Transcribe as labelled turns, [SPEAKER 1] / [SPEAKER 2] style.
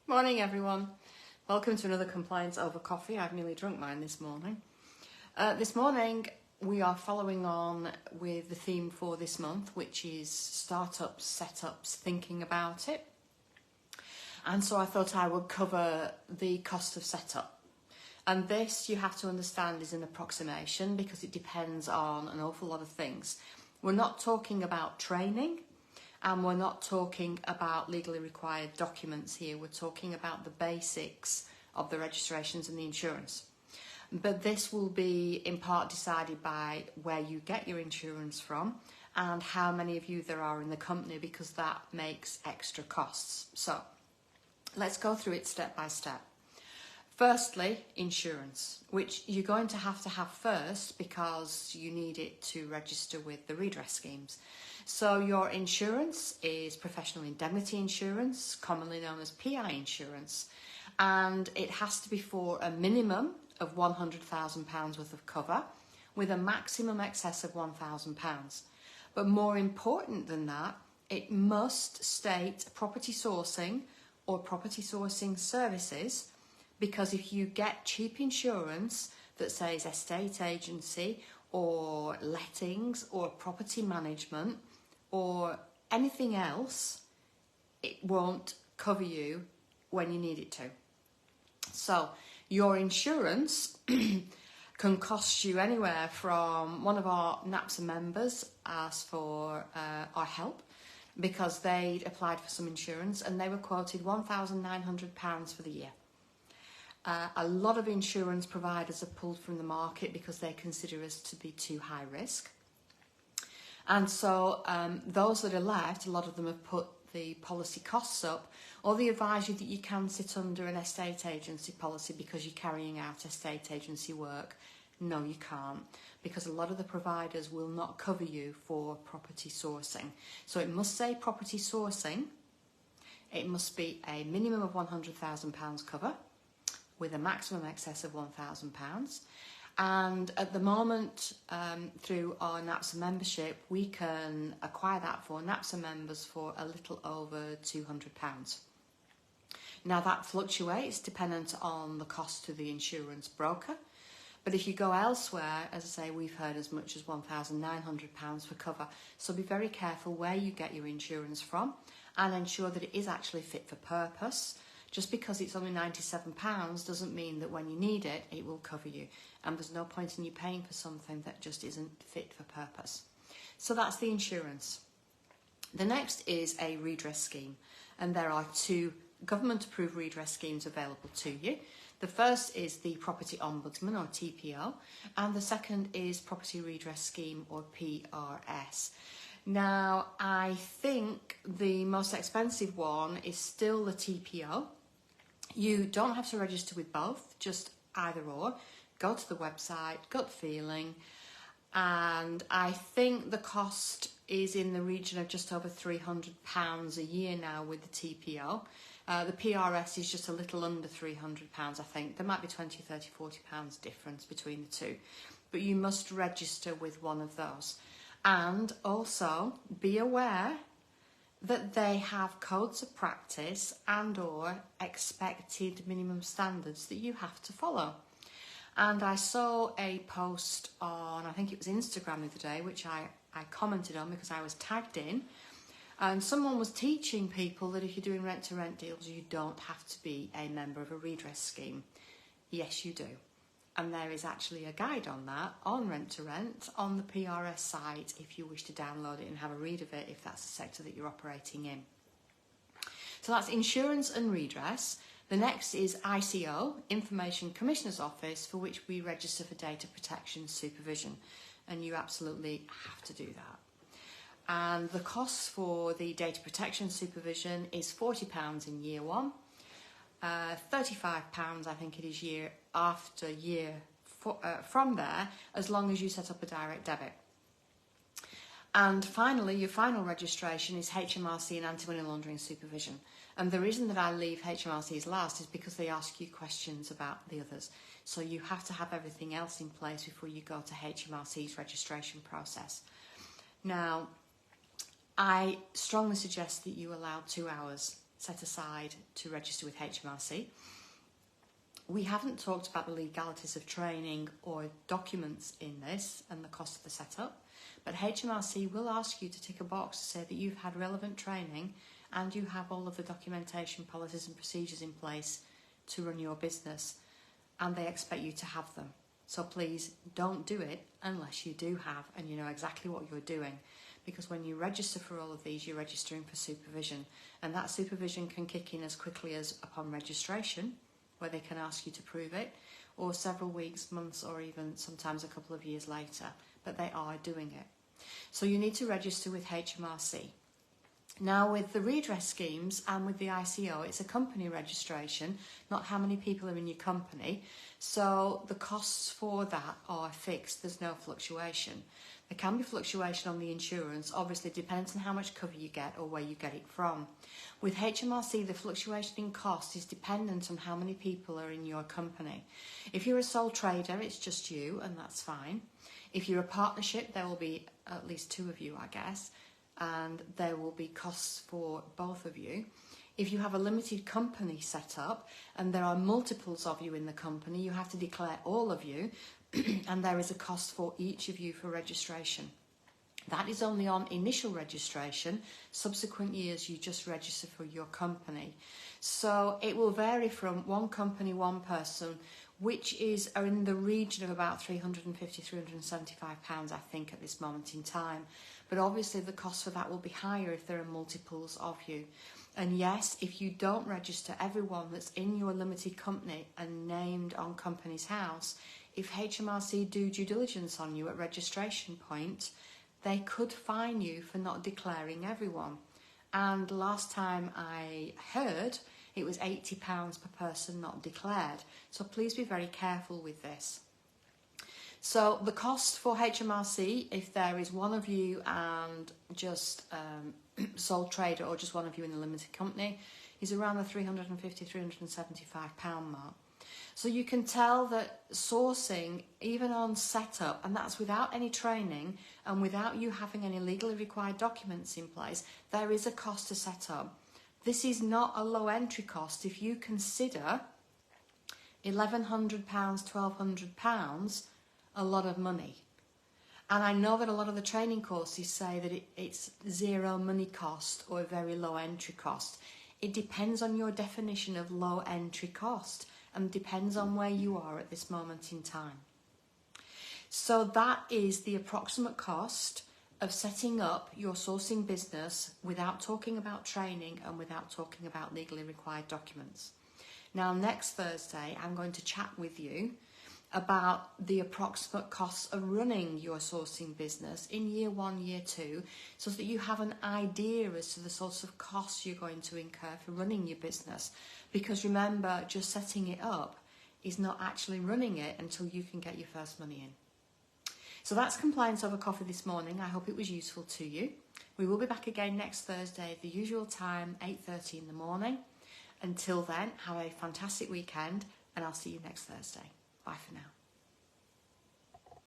[SPEAKER 1] Morning everyone. Welcome to another Compliance Over Coffee. I've nearly drunk mine this morning. This morning we are following on with the theme for this month, which is startups, setups, thinking about it. And so I thought I would cover the cost of setup. And this, you have to understand, is an approximation because it depends on an awful lot of things. We're not talking about training. And we're not talking about legally required documents here. We're talking about the basics of the registrations and the insurance. But this will be in part decided by where you get your insurance from and how many of you there are in the company, because that makes extra costs. So let's go through it step by step. Firstly, insurance, which you're going to have first because you need it to register with the redress schemes. So your insurance is professional indemnity insurance, commonly known as PI insurance, and it has to be for a minimum of £100,000 worth of cover with a maximum excess of £1,000. But more important than that, it must state property sourcing or property sourcing services, because if you get cheap insurance that says estate agency or lettings or property management or anything else, it won't cover you when you need it to. So your insurance can cost you anywhere from, one of our NAPSA members asked for our help because they'd applied for some insurance and they were quoted £1,900 for the year. A lot of insurance providers are pulled from the market because they consider us to be too high risk. And so those that are left, a lot of them have put the policy costs up, or they advise you that you can sit under an estate agency policy because you're carrying out estate agency work. No, you can't, because a lot of the providers will not cover you for property sourcing. So it must say property sourcing. It must be a minimum of £100,000 cover with a maximum excess of £1,000. And at the moment, through our NAPSA membership, we can acquire that for NAPSA members for a little over £200. Now that fluctuates dependent on the cost to the insurance broker. But if you go elsewhere, as I say, we've heard as much as £1,900 for cover. So be very careful where you get your insurance from and ensure that it is actually fit for purpose. Just because it's only £97 doesn't mean that when you need it, it will cover you. And there's no point in you paying for something that just isn't fit for purpose. So that's the insurance. The next is a redress scheme. And there are two government-approved redress schemes available to you. The first is the Property Ombudsman, or TPO, and the second is Property Redress Scheme, or PRS. Now, I think the most expensive one is still the TPO. You don't have to register with both, just either or. Go to the website, gut feeling, and I think the cost is in the region of just over £300 a year now with the TPO. The PRS is just a little under £300, I think. There might be £20, £30, £40 difference between the two, but you must register with one of those. And also be aware that they have codes of practice and or expected minimum standards that you have to follow. And I saw a post on, I think it was Instagram the other day, which I commented on because I was tagged in, and someone was teaching people that if you're doing rent-to-rent deals, you don't have to be a member of a redress scheme. Yes, you do. And there is actually a guide on that, on rent-to-rent, on the PRS site, if you wish to download it and have a read of it, if that's the sector that you're operating in. So that's insurance and redress. The next is ICO, Information Commissioner's Office, for which we register for data protection supervision. And you absolutely have to do that. And the cost for the data protection supervision is £40 in year one, £35 I think it is year after year from there, as long as you set up a direct debit. And finally, your final registration is HMRC and anti-money laundering supervision. And the reason that I leave HMRC's last is because they ask you questions about the others. So you have to have everything else in place before you go to HMRC's registration process. Now, I strongly suggest that you allow 2 hours set aside to register with HMRC. We haven't talked about the legalities of training or documents in this and the cost of the setup, but HMRC will ask you to tick a box to say that you've had relevant training and you have all of the documentation, policies and procedures in place to run your business, and they expect you to have them. So please don't do it unless you do have and you know exactly what you're doing, because when you register for all of these, you're registering for supervision, and that supervision can kick in as quickly as upon registration, where they can ask you to prove it, or several weeks, months, or even sometimes a couple of years later, but they are doing it. So you need to register with HMRC. Now, with the redress schemes and with the ICO, it's a company registration, not how many people are in your company. So the costs for that are fixed. There's no fluctuation. There can be fluctuation on the insurance. Obviously, it depends on how much cover you get or where you get it from. With HMRC, the fluctuation in cost is dependent on how many people are in your company. If you're a sole trader, it's just you, and that's fine. If you're a partnership, there will be at least two of you, I guess, and there will be costs for both of you. If you have a limited company set up and there are multiples of you in the company, you have to declare all of you, and there is a cost for each of you for registration. That is only on initial registration. Subsequent years, you just register for your company. So it will vary from one company, one person, which are in the region of about £350, £375, I think, at this moment in time. But obviously the cost for that will be higher if there are multiples of you. And yes, if you don't register everyone that's in your limited company and named on Companies House, if HMRC do due diligence on you at registration point, they could fine you for not declaring everyone. And last time I heard, it was £80 per person not declared. So please be very careful with this. So the cost for HMRC, if there is one of you and just sole trader, or just one of you in a limited company, is around the £350, £375 mark. So you can tell that sourcing, even on setup, and that's without any training and without you having any legally required documents in place, there is a cost to set up. This is not a low entry cost if you consider £1,100, £1,200 a lot of money. And I know that a lot of the training courses say that it's zero money cost or a very low entry cost. It depends on your definition of low entry cost and depends on where you are at this moment in time. So that is the approximate cost of setting up your sourcing business without talking about training and without talking about legally required documents. Now, next Thursday, I'm going to chat with you about the approximate costs of running your sourcing business in year 1, year 2, so that you have an idea as to the sorts of costs you're going to incur for running your business. Because remember, just setting it up is not actually running it until you can get your first money in. So that's Compliance Over Coffee this morning. I hope it was useful to you. We will be back again next Thursday at the usual time, 8:30 in the morning. Until then, have a fantastic weekend, and I'll see you next Thursday. Bye for now.